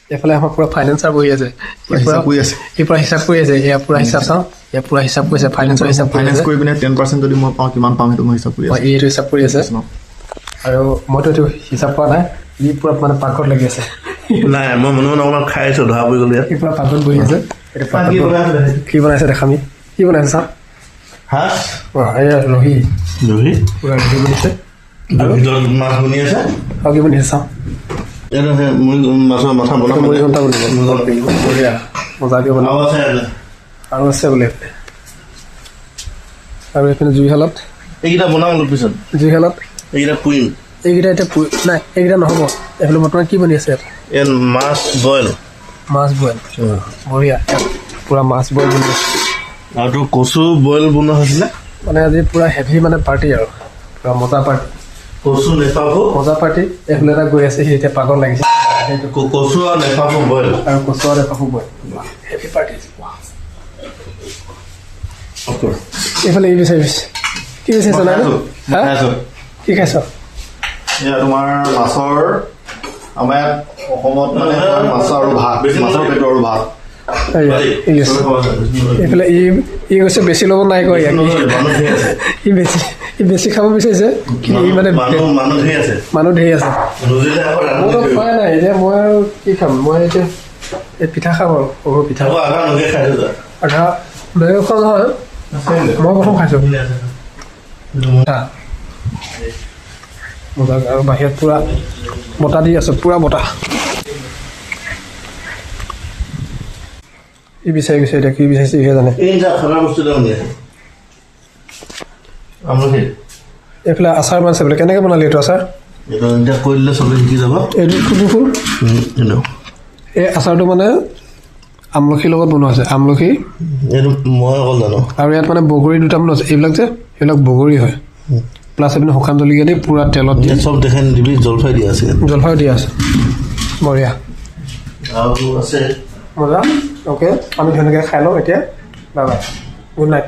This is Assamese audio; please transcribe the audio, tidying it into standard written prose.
এফালে আমাৰ পুৰা ফাইনেন্সাৰ বহি আছে পুৰা হিচাপ কৰি আছে এয়া পুৰা হিচাপ চাওঁ এয়া পুৰা হিচাপ কৰিছে ফাইনেন্সৰ হিচাপ ফাইনেন্স কৰি পিনে 10% যদি মই পাওঁ কিমান পাম সেইটো মই হিচাপ কৰি আছোঁ এইটো হিচাপ কৰি আছে আৰু মইতো এইটো হিচাপ কৰা নাই ই পুৰা মানে পাকঘৰত লাগি আছে নাই মই মনে মনে অকণমান খাই আছোঁ ধৰা পৰি গ'লে ই পুৰা পাকঘৰত বহি আছে কি বনাইছে দেখামি কি বনাইছে চাওঁ এয়া ৰহি পুৰা ৰহি বনিছে মাছ বনি আছে আৰু কি বনিছে চাওঁ মাছৰ মাথা বনাব মুড়ি ঘণ্টা বঢ়িয়া মজাকে বনাব আৰু আছে বোলে আৰু এইপিনে জুইশালত এইকেইটা বনাম অলপ পিছত জুইশালত এইকেইটা পুৰিম এইকেইটা এতিয়া নাই এইকেইটা নহ'ব এইফালে বৰ্তমান কি বনি আছে ইয়াত মাছ বইল বঢ়িয়া পুৰা মাছ বইল বনি আছে আৰু তোৰ কচু বইল বনোৱা হৈছিলে মানে আজি পুৰা হেভি মানে পাৰ্টি আৰু পুৰা মজা পাৰ্টি কচু নেপাফু মজা পাৰ্টি এইফালে এটা গৈ আছে সি এতিয়া পাগল লাগিছে কচু আৰু নেপাফু বইল আৰু কচু আৰু নেপাফু বইল হেভি পাৰ্টি এইফালে ই বিচাৰিছে কি বিচাৰিছ নাই কি খাইছ এয়া তোমাৰ মাছৰ আমাৰ ইয়াত অসমত মানে মাছ আৰু ভাত মাছৰ পেটু আৰু ভাত এইফালে ই গৈছে বেছি ল'ব নাই কয় ই বেছি খাব বিচাৰিছে কিন্তু ই মানে মানুহ ধেৰ আছে মইতো খোৱাই নাই এতিয়া মই আৰু কি খাম মই এতিয়া এই পিঠা খাম আৰু সৰু পিঠা আধা বেলেগ খোৱা নহয় মই প্ৰথম খাইছোঁ মজা আৰু বাহিৰত পুৰা বতাহ দি আছে পুৰা বতাহ ই বিচাৰি গৈছে এতিয়া কি বিচাৰিছে ইহে জানে এইফালে আচাৰ বনাইছে বোলে কেনেকৈ বনালি এইটো আচাৰ কৈ দিলে চবে শিকি যাব এইটো ফুল এই আচাৰটো মানে আমলখিৰ লগত বনোৱা হৈছে আমলখি এইটো মই অকল জানো আৰু ইয়াত মানে বগৰী দুটামান আছে এইবিলাক যে এইবিলাক বগৰী হয় প্লাছ এইপিনে শুকান জলকীয়া দি পুৰা তেলত দি চব দেখাই নিদিবি জলফাই দিয়া আছে জলফাইও দিয়া আছে বঢ়িয়া আৰু আছে মজা অ'কে আমি ধুনীয়াকৈ খাই লওঁ এতিয়া বাই বাই গুড নাইট